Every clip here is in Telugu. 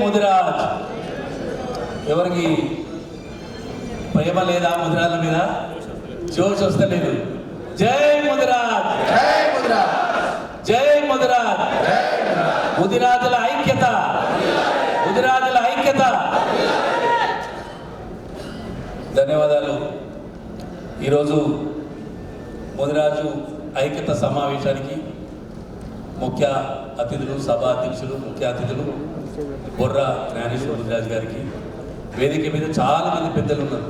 ముదిరాజ్. ఎవరికి ప్రేమ లేదా ముదిరాజుల మీద? జోష్ వస్తలేదు. జై ముదిరాజ్, జై ముదిరాజ్, జై ముదిరాజ్. ముదిరాజుల ఐక్యత, ముదిరాజుల ఐక్యత. ధన్యవాదాలు. ఈరోజు ముదిరాజు ఐక్యత సమావేశానికి ముఖ్య అతిథులు, సభా అధ్యక్షులు, ముఖ్య అతిథులు బొర్రా జ్ఞానేశ్వర ముదిరాజు గారికి, వేదిక మీద చాలామంది పెద్దలు ఉన్నారు.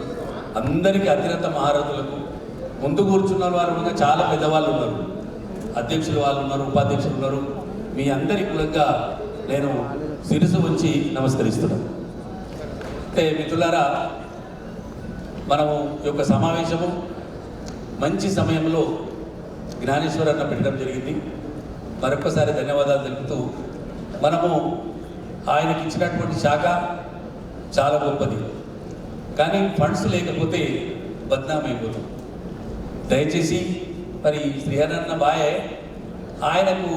అందరికీ అతిరథ మహారథులకు ముందు కూర్చున్న వారు కూడా చాలా పెద్దవాళ్ళు ఉన్నారు. అధ్యక్షులు వాళ్ళు ఉన్నారు, ఉపాధ్యక్షులు ఉన్నారు. మీ అందరి కులంగా నేను శిరసు వచ్చి నమస్కరిస్తున్నాను. అంటే మిత్రులారా, మనము ఈ యొక్క సమావేశము మంచి సమయంలో జ్ఞానేశ్వర్ అన్న పెట్టడం జరిగింది. మరొక్కసారి ధన్యవాదాలు తెలుపుతూ, మనము ఆయనకి ఇచ్చినటువంటి శాఖ చాలా గొప్పది, కానీ ఫండ్స్ లేకపోతే బద్నామైపోతాం. దయచేసి మరి శ్రీహరన్న బాయ్ ఆయనకు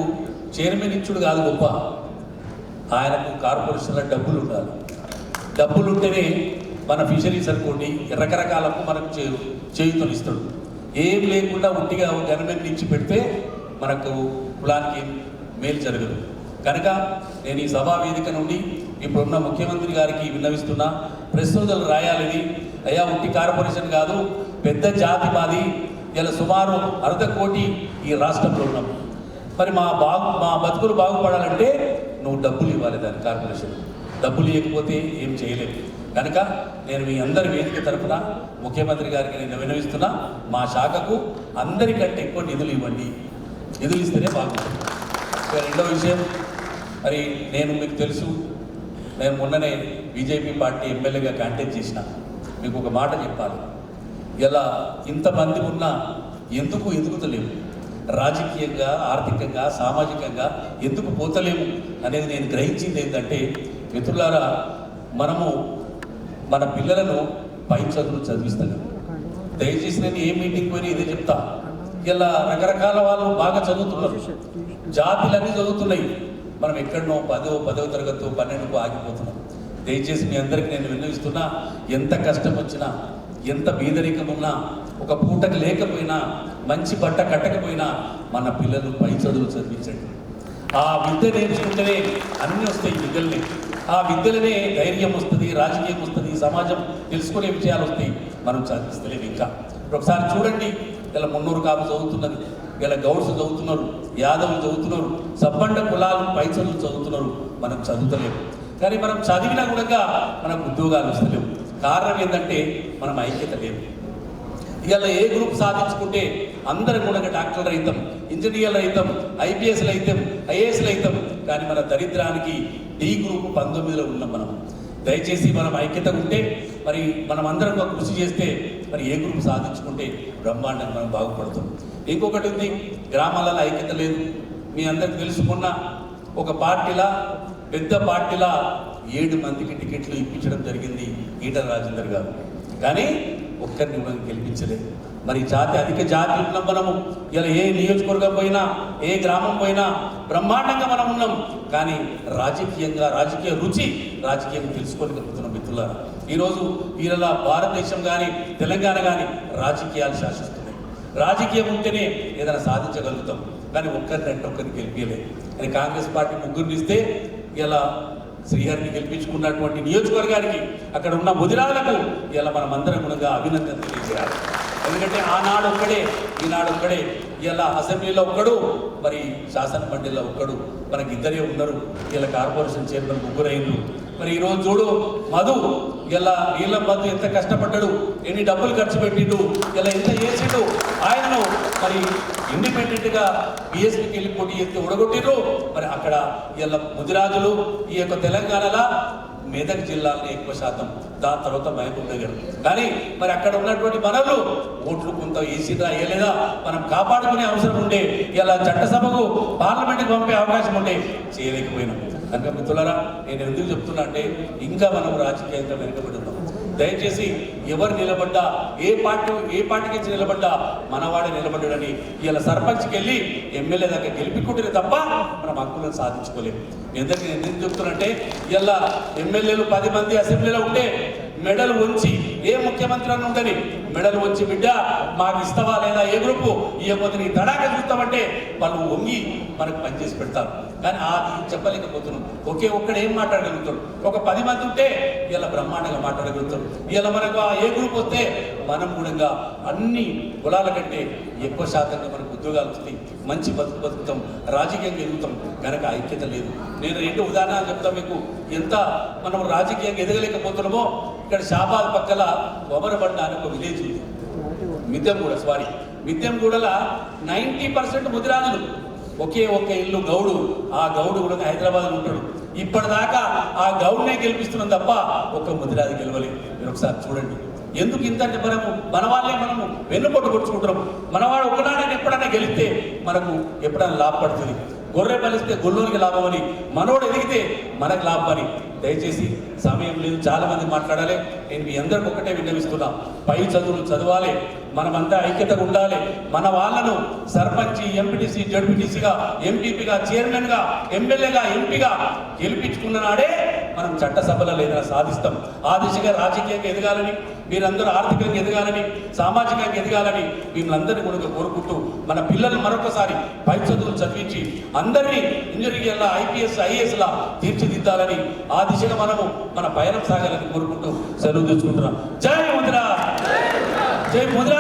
చైర్మన్ ఇచ్చుడు కాదు గొప్ప, ఆయనకు కార్పొరేషన్లో డబ్బులు ఉండాలి. డబ్బులు ఉంటేనే మన ఫిషరీస్ అనుకోండి రకరకాలకు మనకు చేయుతనిస్తాడు. ఏం లేకుండా ఉట్టిగా గవర్నమెంట్ నుంచి పెడితే మనకు కులానికి మేలు జరగదు. కనుక నేను ఈ సభా వేదిక నుండి ఇప్పుడున్న ముఖ్యమంత్రి గారికి విన్నవిస్తున్నా, ప్రస్తుతం రాయాలని. అయ్యా, ఉట్టి కార్పొరేషన్ కాదు, పెద్ద జాతి మాది. ఇలా సుమారు 1/2 కోటి ఈ రాష్ట్రంలో ఉన్నాం. మరి మా బతుకులు బాగుపడాలంటే నువ్వు డబ్బులు ఇవ్వాలి. దాని కార్పొరేషన్ డబ్బులు ఇవ్వకపోతే ఏం చేయలేదు. కనుక నేను మీ అందరి వేదిక తరఫున ముఖ్యమంత్రి గారికి నేను విన్నవిస్తున్నా, మా శాఖకు అందరికంటే ఎక్కువ నిధులు ఇవ్వండి. నిధులు ఇస్తేనే బాగుంటుంది. రెండో విషయం, మరి నేను మీకు తెలుసు, నేను మొన్ననే బీజేపీ పార్టీ ఎమ్మెల్యేగా కాంటాక్ట్ చేసిన. మీకు ఒక మాట చెప్పాలి. ఇలా ఇంతమంది ఉన్నా ఎందుకు ఎదుగుతలేము, రాజకీయంగా, ఆర్థికంగా, సామాజికంగా ఎందుకు పోతలేము అనేది నేను గ్రహించింది ఏంటంటే, మిత్రులారా, మనము మన పిల్లలను పై చదువులు చదివిస్తలేము. దయచేసి నేను ఏ మీటింగ్ పోయినా ఇదే చెప్తా. ఇలా రకరకాల వాళ్ళు బాగా చదువుతున్నారు, జాతులన్నీ చదువుతున్నాయి. మనం ఎక్కడనో 10వ తరగతి 12కు ఆగిపోతున్నాం. దయచేసి మీ అందరికీ నేను విన్నవిస్తున్నా, ఎంత కష్టం వచ్చినా, ఎంత బీదరికం ఉన్నా, ఒక పూటకు లేకపోయినా, మంచి బట్ట కట్టకపోయినా మన పిల్లలు పై చదువులు చదివించండి. ఆ విద్య నేర్చుకుంటేనే అన్నీ వస్తాయి విద్యలనే. ఆ విద్యలనే ధైర్యం వస్తుంది, రాజకీయం వస్తుంది, సమాజం తెలుసుకునే విషయాలు వస్తాయి. మనం చదివిస్తలేము. ఇంకా ఒకసారి చూడండి, ఇలా మున్నూరు కాపు చదువుతున్నది, ఇలా గౌడ్స్ చదువుతున్నారు, యాదవులు చదువుతున్నారు, సబ్బండ కులాలు పై చదువులు చదువుతున్నారు. మనం చదువుతలేము. కానీ మనం చదివినా కూడా మనకు ఉద్యోగాలు వస్తలేవు. కారణం ఏంటంటే మనం ఐక్యత లేదు. ఇవాళ ఏ గ్రూప్ సాధించుకుంటే అందరం కూడా డాక్టర్లు అవుతాం, ఇంజనీర్లు అవుతాం, ఐపీఎస్లు అవుతాం, ఐఏఎస్లు అవుతాం. కానీ మన దరిద్రానికి డి గ్రూప్ 19లో ఉన్నాం మనం. దయచేసి మనం ఐక్యత ఉంటే, మరి మనం అందరం ఒక కృషి చేస్తే, మరి ఏ గ్రూప్ సాధించుకుంటే బ్రహ్మాండంగా మనం బాగుపడతాం. ఇంకొకటి ఉంది, గ్రామాలలో ఐక్యత లేదు. మీ అందరికి తెలుసుకున్న ఒక పార్టీలా, పెద్ద పార్టీలా 7 మందికి టికెట్లు ఇప్పించడం జరిగింది ఈటల రాజేందర్ గారు. కానీ ఒక్కరిని మనం గెలిపించలేదు. మరి అధిక జాతి ఉన్నాం మనము. ఇలా ఏ నియోజకవర్గం పోయినా, ఏ గ్రామం పోయినా బ్రహ్మాండంగా మనం ఉన్నాం. కానీ రాజకీయంగా, రాజకీయ రుచి, రాజకీయం తెలుసుకోలేకపోతున్నాం మిత్రులారా. ఈరోజు వీళ్ళ భారతదేశం కానీ, తెలంగాణ కానీ రాజకీయాలు శాసిస్తున్నాయి. రాజకీయం ఉంటేనే ఏదైనా సాధించగలుగుతాం. కానీ ఒక్కరిని గెలిపించలేదు. కానీ కాంగ్రెస్ పార్టీ 3 ఇస్తే ఇలా శ్రీహరిని గెలిపించుకున్నటువంటి నియోజకవర్గానికి, అక్కడ ఉన్న ముదిరాలకు ఇలా మనం అందరం కూడా అభినందన తెలియజేయాలి. ఎందుకంటే ఆనాడు ఒక్కడే, ఈనాడు ఒక్కడే. ఇలా అసెంబ్లీలో ఒక్కడు, మరి శాసన మండలిలో ఒక్కడు, మనకి ఇద్దరే ఉన్నారు. ఇలా కార్పొరేషన్ చైర్మన్ 3 అయిండు. మరి ఈరోజు చూడు, మధు ఇలా వీళ్ళ మధు ఎంత కష్టపడ్డాడు, ఎన్ని డబ్బులు ఖర్చు పెట్టిండు, ఇలా ఎంత చేసిండు. ఆయనను మరి ఇండిపెండెంట్గా బిఎస్పీకి వెళ్ళి పోటీ చేస్తే ఉడగొట్టిర్రు. మరి అక్కడ ఇలా ముదిరాజులు ఈ యొక్క తెలంగాణలో మెదక్ జిల్లాలో ఎక్కువ శాతం, దాని తర్వాత మహబూబ్ నగర్. కానీ మరి అక్కడ ఉన్నటువంటి మనలు ఓట్లు కొంత వేసిదా వేయలేదా మనం కాపాడుకునే అవసరం ఉండే. ఇలా చట్టసభకు, పార్లమెంట్కి పంపే అవకాశం ఉండే, చేయలేకపోయినాం. కనుక మిత్రులారా, నేను ఎందుకు చెప్తున్నా అంటే, ఇంకా మనం రాజకీయంగా వెనుకబడి ఉన్నాం. దయచేసి ఎవరు నిలబడ్డా, ఏ పార్టీకి నిలబడ్డా మనవాడే నిలబడ్డాడని ఇలా సర్పంచ్కి వెళ్ళి ఎమ్మెల్యే దాకా గెలిపించుకుంటే తప్ప మనం హక్కులను సాధించుకోలేము. ఎందుకు ఎందుకు చెప్తున్నంటే ఇలా ఎమ్మెల్యేలు 10 మంది అసెంబ్లీలో ఉంటే మెడలు ఉంచి ఏ ముఖ్యమంత్రి అని ఉండని మెడలు ఉంచి బిడ్డ మాకు ఇస్తావా లేదా ఏ గ్రూపు ఇవ్వకపోతే నీ తడాక చూస్తామంటే వాళ్ళు వంగి మనకు పనిచేసి పెడతారు. కానీ అది చెప్పలేకపోతున్నాం. ఒకే ఒక్కడు ఏం మాట్లాడగలుగుతాడు? ఒక 10 మంది ఉంటే ఇలా బ్రహ్మాండంగా మాట్లాడగలుగుతారు. ఇలా మనకు ఏ గ్రూప్ వస్తే మనం కూడా అన్ని కులాల కంటే ఎక్కువ శాతంగా మనకు ఉద్యోగాలు వస్తాయి, మంచి బతుకుతాం, రాజకీయంగా ఎదుగుతాం. కనుక ఐక్యత లేదు. నేను 2 ఉదాహరణలు చెప్తాను మీకు. ఎంత మనం రాజకీయంగా ఎదగలేకపోతున్నామో ఇక్కడ షాబాద్ పక్కల కొమరబండ అని ఒక విలేజ్ ఉంది, మిద్దెంగూడలో 90% ముదిరాజులు. ఒకే ఒక్క ఇల్లు గౌడు. ఆ గౌడు కూడా హైదరాబాద్లో ఉంటాడు. ఇప్పటిదాకా ఆ గౌడ్నే గెలిపిస్తున్నాం తప్ప ఒక్క ముదిరాజు గెలవలేదు. మీరు ఒకసారి చూడండి. ఎందుకు ఇంత అంటే మన వాళ్ళే మనము వెన్నుపోటు కొట్టుకుంటున్నాము. మనవాడు ఒకనాడని ఎప్పుడైనా గెలిస్తే మనకు ఎప్పుడైనా లాభపడుతుంది. గొర్రె బలిస్తే గొల్లోనికి లాభమని, మనోడు ఎదిగితే మనకు లాభమని. దయచేసి సమయం లేదు, చాలా మంది మాట్లాడాలి. నేను మీ అందరికి ఒకటే విన్నవిస్తున్నా, పై చదువులు చదవాలి, మనమంతా ఐక్యతగా ఉండాలి. మన వాళ్ళను సర్పంచ్, ఎంపీటీసీ, జడ్పీటీసీగా, ఎంపీపీగా, చైర్మన్గా, ఎమ్మెల్యేగా, ఎంపీగా గెలిపించుకున్న నాడే మనం చట్టసభలలో ఏదైనా సాధిస్తాం. ఆ దిశగా రాజకీయంగా ఎదగాలని, మీరందరూ ఆర్థికంగా ఎదగాలని, సామాజికంగా ఎదగాలని మిమ్మల్ని కూడా కోరుకుంటూ మన పిల్లల్ని మరొకసారి పై చదువులు చదివించి అందరినీ ఇంజనీరింగ్, IPS, IAS లా తీర్చిదిద్దాలని, ఆ దిశగా మనము మన పయనం సాగాలని కోరుకుంటూ సెలవు తెచ్చుకుంటున్నాం. జై ముదిరా, జై ముదిరా.